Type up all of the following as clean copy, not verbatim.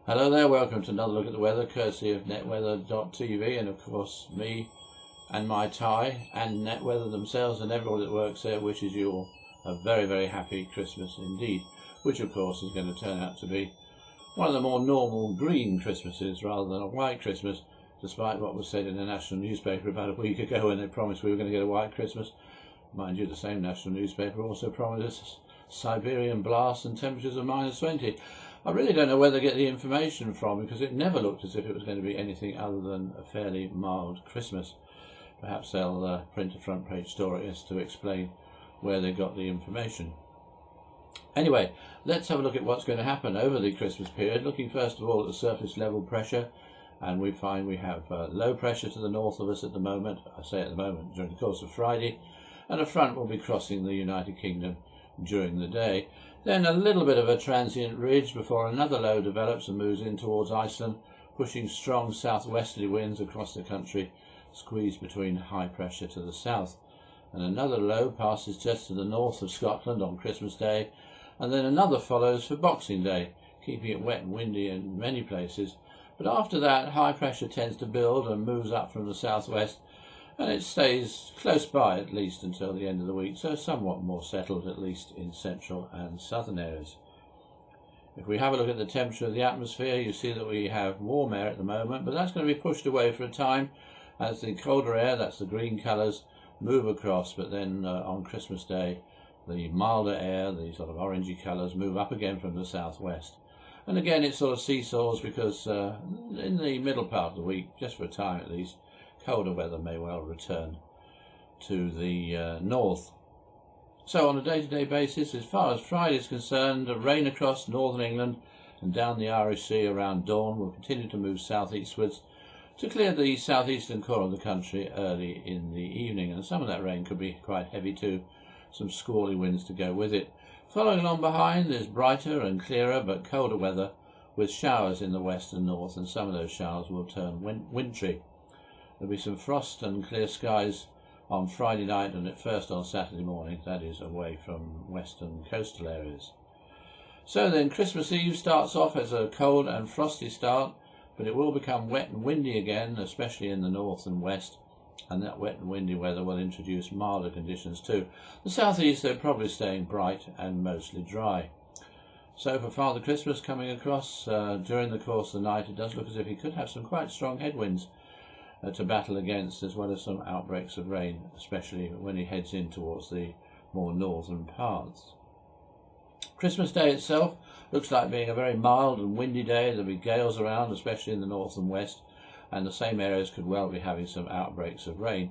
Hello there, welcome to another look at the weather, courtesy of netweather.tv, and of course me and my tie and NetWeather themselves and everybody that works there wishes you all a very, very happy Christmas indeed, which of course is going to turn out to be one of the more normal green Christmases rather than a white Christmas, despite what was said in the national newspaper about a week ago when they promised we were going to get a white Christmas. Mind you, the same national newspaper also promised us Siberian blasts and temperatures of -20. I really don't know where they get the information from, because it never looked as if it was going to be anything other than a fairly mild Christmas. Perhaps they'll print a front page story as to explain where they got the information. Anyway, let's have a look at what's going to happen over the Christmas period, looking first of all at the surface level pressure, and we find we have low pressure to the north of us at the moment. I say at the moment, during the course of Friday, and a front will be crossing the United Kingdom during the day. Then a little bit of a transient ridge before another low develops and moves in towards Iceland, pushing strong southwesterly winds across the country, squeezed between high pressure to the south. And another low passes just to the north of Scotland on Christmas Day, and then another follows for Boxing Day, keeping it wet and windy in many places. But after that, high pressure tends to build and moves up from the southwest, and it stays close by at least until the end of the week, so somewhat more settled, at least in central and southern areas. If we have a look at the temperature of the atmosphere, you see that we have warm air at the moment, but that's going to be pushed away for a time as the colder air, that's the green colours, move across. But then on Christmas Day, the milder air, the sort of orangey colours, move up again from the southwest. And again it sort of seesaws, because in the middle part of the week, just for a time at least, colder weather may well return to the north. So on a day-to-day basis, as far as Friday is concerned, rain across northern England and down the Irish Sea around dawn will continue to move southeastwards to clear the southeastern corner of the country early in the evening, and some of that rain could be quite heavy too, some squally winds to go with it. Following along behind is brighter and clearer but colder weather, with showers in the west and north, and some of those showers will turn wintry. There'll be some frost and clear skies on Friday night and at first on Saturday morning, that is away from western coastal areas. So then Christmas Eve starts off as a cold and frosty start, but it will become wet and windy again, especially in the north and west, and that wet and windy weather will introduce milder conditions too. The southeast, they're probably staying bright and mostly dry. So for Father Christmas coming across during the course of the night, it does look as if he could have some quite strong headwinds to battle against, as well as some outbreaks of rain, especially when he heads in towards the more northern parts. Christmas Day itself looks like being a very mild and windy day. There'll be gales around, especially in the north and west, and the same areas could well be having some outbreaks of rain.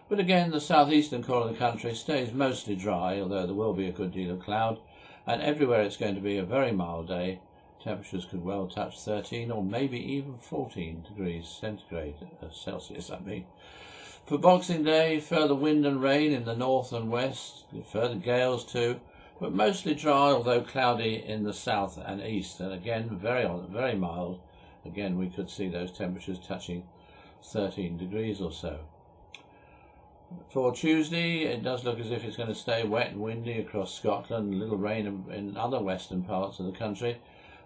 But again, the southeastern corner of the country stays mostly dry, although there will be a good deal of cloud, and everywhere it's going to be a very mild day. Temperatures could well touch 13 or maybe even 14 degrees centigrade, Celsius I mean. For Boxing Day, further wind and rain in the north and west, further gales too, but mostly dry, although cloudy in the south and east, and again very mild. Again, we could see those temperatures touching 13 degrees or so. For Tuesday, it does look as if it's going to stay wet and windy across Scotland, a little rain in other western parts of the country.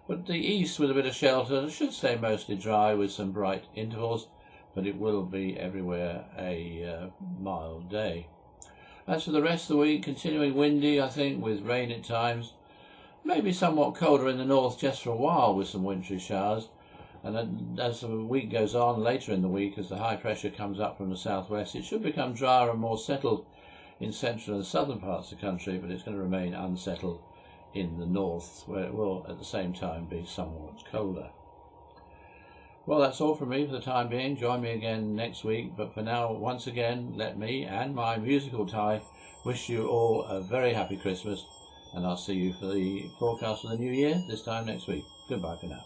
But the east, with a bit of shelter, should stay mostly dry with some bright intervals, but it will be everywhere a mild day. As for the rest of the week, continuing windy, I think, with rain at times. Maybe somewhat colder in the north just for a while with some wintry showers. And then as the week goes on, later in the week, as the high pressure comes up from the southwest, it should become drier and more settled in central and southern parts of the country, but it's going to remain unsettled in the north, where it will at the same time be somewhat colder. Well, that's all from me for the time being. Join me again next week, but for now, once again, let me and my musical tie wish you all a very happy Christmas, and I'll see you for the forecast for the new year this time next week. Goodbye for now.